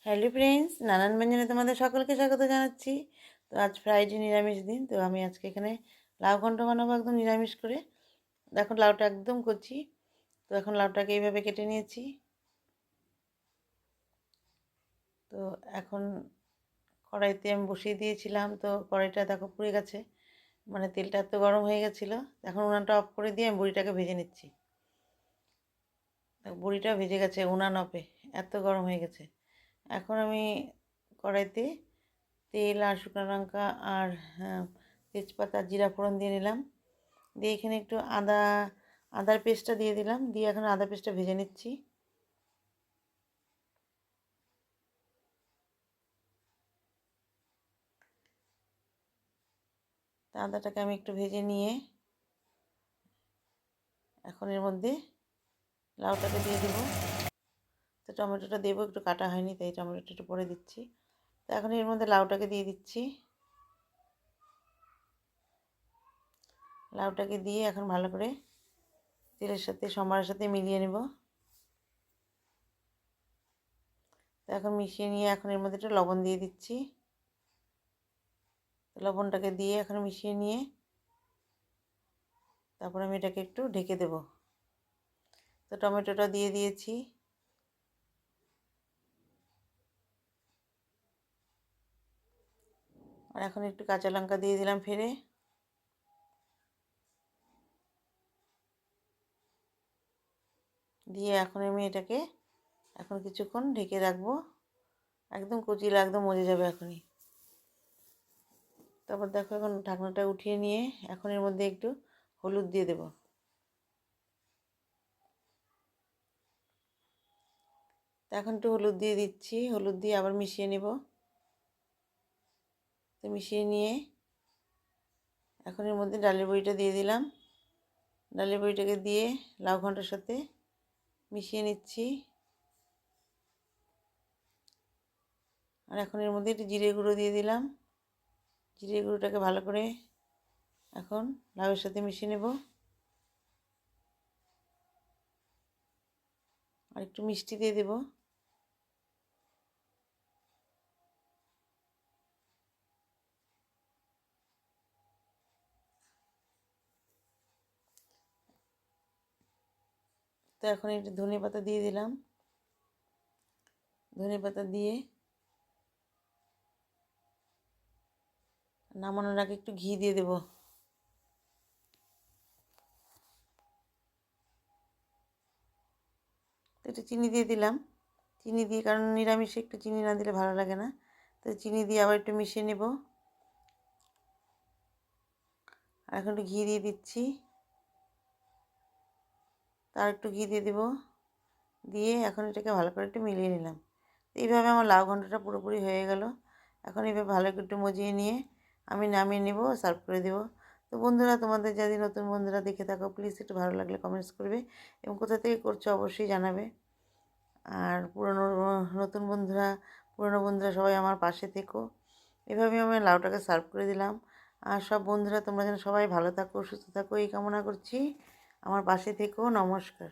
Hello friends, নানান ব্যঞ্জনে তোমাদের সকলকে স্বাগত জানাচ্ছি। তো আজ ফ্রাইডে, নিরামিষ দিন। তো আমি আজকে এখানে লাউ ঘন্ট বানাবো একদম নিরামিষ করে। দেখুন লাউটা একদম কচি। তো এখন লাউটাকে এইভাবে কেটে নিয়েছি। তো এখন কড়াইতে আমি বসিয়ে দিয়েছিলাম। তো কড়াইটা দেখো পুড়ে গেছে, মানে তেলটা এত গরম হয়ে গেছিলো। এখন উনানটা অফ করে দিয়ে আমি বড়িটাকে ভেজে নিচ্ছি। বড়িটা ভেজে গেছে উনান অফে, এত গরম হয়ে গেছে। এখন আমি কড়াইতে তেল আর শুকনো লঙ্কা আর তেজপাতা জিরা ফোড়ন দিয়ে নিলাম। দিয়ে এখানে একটু আদার পেস্টটা দিয়ে দিলাম। দিয়ে এখন আদা পেস্টটা ভেজে নিচ্ছি। তা আদাটাকে আমি একটু ভেজে নিয়ে এখন এর মধ্যে লাউটাকে দিয়ে দেবো। তো টমেটোটা দেবো, একটু কাটা হয়নি তাই টমেটোটা একটু পরে দিচ্ছি। তো এখন এর মধ্যে লাউটাকে দিয়ে দিচ্ছি। লাউটাকে দিয়ে এখন ভালো করে তেলের সাথে সম্বারের সাথে মিলিয়ে নেব। তো এখন মিশিয়ে নিয়ে এখন এর মধ্যে একটু লবণ দিয়ে দিচ্ছি। লবণটাকে দিয়ে এখন মিশিয়ে নিয়ে তারপর আমি এটাকে একটু ঢেকে দেব। তো টমেটোটা দিয়ে দিয়েছি। আর এখন একটু কাঁচা লঙ্কা দিয়ে দিলাম ফেলে। দিয়ে এখন আমি এটাকে এখন কিছুক্ষণ ঢেকে রাখবো। একদম কচি একদম মজে যাবে এখনই। তারপর দেখো এখন ঢাকনাটা উঠিয়ে নিয়ে এখন এর মধ্যে একটু হলুদ দিয়ে দেব। তো এখন একটু হলুদ দিয়ে দিচ্ছি। হলুদ দিয়ে আবার মিশিয়ে নেব। তো মিশিয়ে নিয়ে এখন এর মধ্যে ডালের বড়িটা দিয়ে দিলাম। ডালের বড়িটাকে দিয়ে লাউ ঘন্টার সাথে মিশিয়ে নিচ্ছি। আর এখন এর মধ্যে একটু জিরে গুঁড়ো দিয়ে দিলাম। জিরে গুঁড়োটাকে ভালো করে এখন লাউয়ের সাথে মিশিয়ে নেব। আর একটু মিষ্টি দিয়ে দেব। তো এখন একটু ধনেপাতা দিয়ে দিলাম। ধনেপাতা দিয়ে নামানোর আগে একটু ঘি দিয়ে দেব। তো একটু চিনি দিয়ে দিলাম। চিনি দিয়ে, কারণ নিরামিষে একটু চিনি না দিলে ভালো লাগে না। তো চিনি দিয়ে আবার একটু মিশিয়ে নেব। আর এখন একটু ঘি দিয়ে দিচ্ছি। তার একটু ঘি দিয়ে দেব। দিয়ে এখন এটাকে ভালো করে একটু মিলিয়ে নিলাম। এইভাবে আমার লাউ ঘন্টটা পুরোপুরি হয়ে গেল। এখন এইভাবে ভালো করে একটু মজিয়ে নিয়ে আমি নামিয়ে নেব, সার্ভ করে দেব। তো বন্ধুরা, তোমাদের যদি নতুন বন্ধুরা দেখে থাকো প্লিজ একটু ভালো লাগলে কমেন্টস করবে এবং কোথা থেকে করছো অবশ্যই জানাবে। আর পুরনো বন্ধুরা সবাই আমার পাশে থেকো। এভাবে আমি লাউটাকে সার্ভ করে দিলাম। আর সব বন্ধুরা তোমরা যেন সবাই ভালো থাকো, সুস্থ থাকো এই কামনা করছি। আমার পাশে থেকো। নমস্কার।